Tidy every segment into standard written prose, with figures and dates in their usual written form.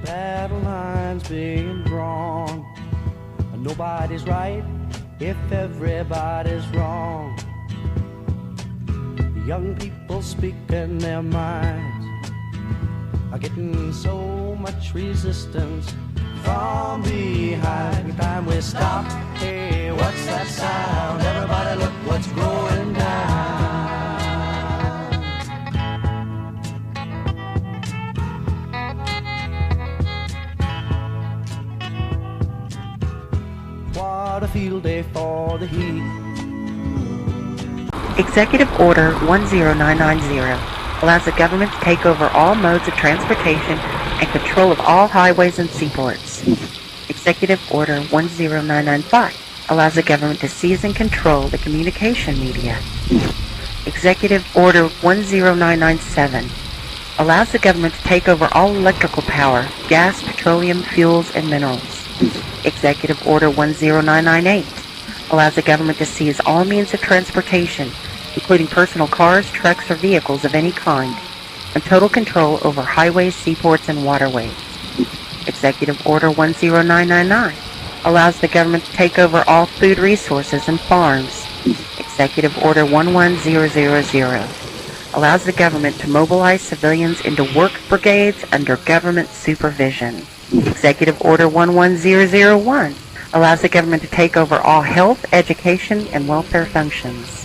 battle lines being drawn. Nobody's right if everybody's wrong. Young people speaking their minds are getting so much resistance from behind. Time we stop. Hey, what's that sound? Everybody look what's going down. What a field day for the heat. Executive Order 10990 allows the government to take over all modes of transportation and control of all highways and seaports. Executive Order 10995 allows the government to seize and control the communication media. Executive Order 10997 allows the government to take over all electrical power, gas, petroleum, fuels, and minerals. Executive Order 10998 allows the government to seize all means of transportation, including personal cars, trucks, or vehicles of any kind, and total control over highways, seaports, and waterways. Executive Order 10999 allows the government to take over all food resources and farms. Executive Order 11000 allows the government to mobilize civilians into work brigades under government supervision. Executive Order 11001 allows the government to take over all health, education, and welfare functions.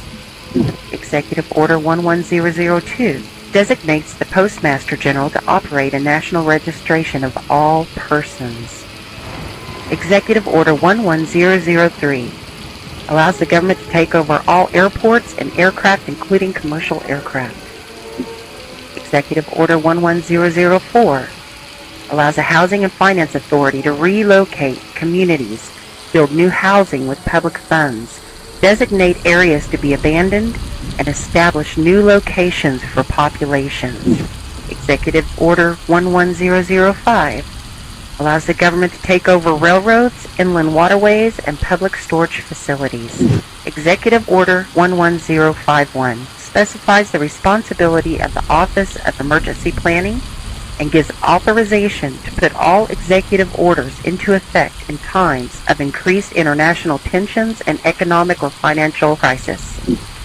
Executive Order 11002 designates the Postmaster General to operate a national registration of all persons. Executive Order 11003 allows the government to take over all airports and aircraft, including commercial aircraft. Executive Order 11004 allows the Housing and Finance Authority to relocate communities, build new housing with public funds, designate areas to be abandoned, and establish new locations for populations. Executive Order 11005 allows the government to take over railroads, inland waterways, and public storage facilities. Executive Order 11051 specifies the responsibility of the Office of Emergency Planning and gives authorization to put all executive orders into effect in times of increased international tensions and economic or financial crisis.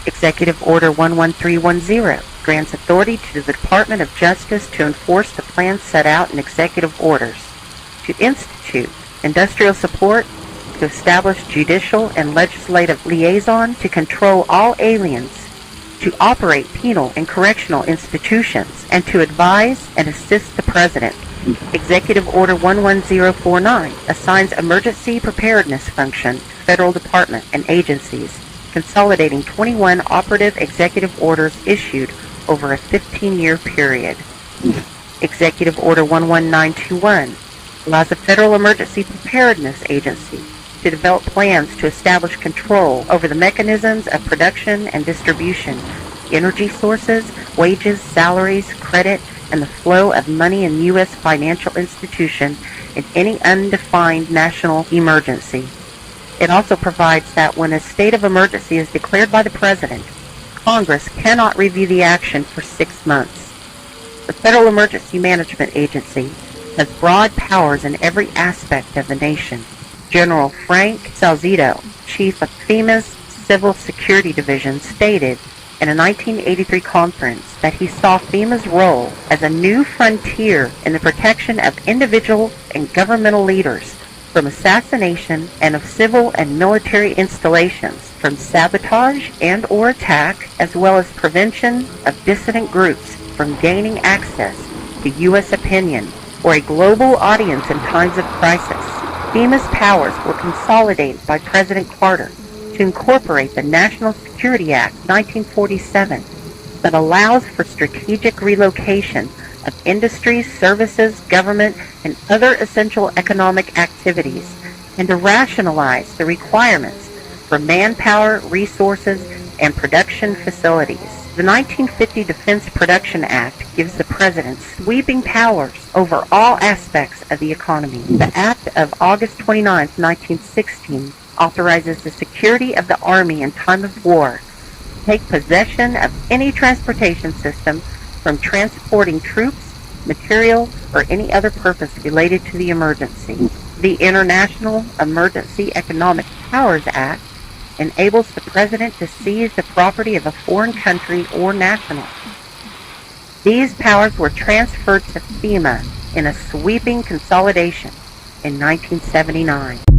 Executive Order 11310 grants authority to the Department of Justice to enforce the plans set out in executive orders, to institute industrial support, to establish judicial and legislative liaison to control all aliens, to operate penal and correctional institutions, and to advise and assist the President. Executive Order 11049 assigns emergency preparedness function to federal departments and agencies, consolidating 21 operative executive orders issued over a 15-year period. Executive Order 11921 allows the Federal Emergency Preparedness Agency to develop plans to establish control over the mechanisms of production and distribution, energy sources, wages, salaries, credit, and the flow of money in U.S. financial institutions in any undefined national emergency. It also provides that when a state of emergency is declared by the President, Congress cannot review the action for 6 months. The Federal Emergency Management Agency has broad powers in every aspect of the nation. General Frank Salcedo, chief of FEMA's Civil Security Division, stated in a 1983 conference that he saw FEMA's role as a new frontier in the protection of individual and governmental leaders from assassination and of civil and military installations, from sabotage and or attack, as well as prevention of dissident groups from gaining access to U.S. opinion or a global audience in times of crisis. FEMA's powers were consolidated by President Carter to incorporate the National Security Act 1947 that allows for strategic relocation of industries, services, government, and other essential economic activities, and to rationalize the requirements for manpower, resources, and production facilities. The 1950 Defense Production Act gives the President sweeping powers over all aspects of the economy. The Act of August 29, 1916 authorizes the security of the Army in time of war to take possession of any transportation system from transporting troops materials, or any other purpose related to the emergency. The International Emergency Economic Powers Act enables the President to seize the property of a foreign country or national. These powers were transferred to FEMA in a sweeping consolidation in 1979.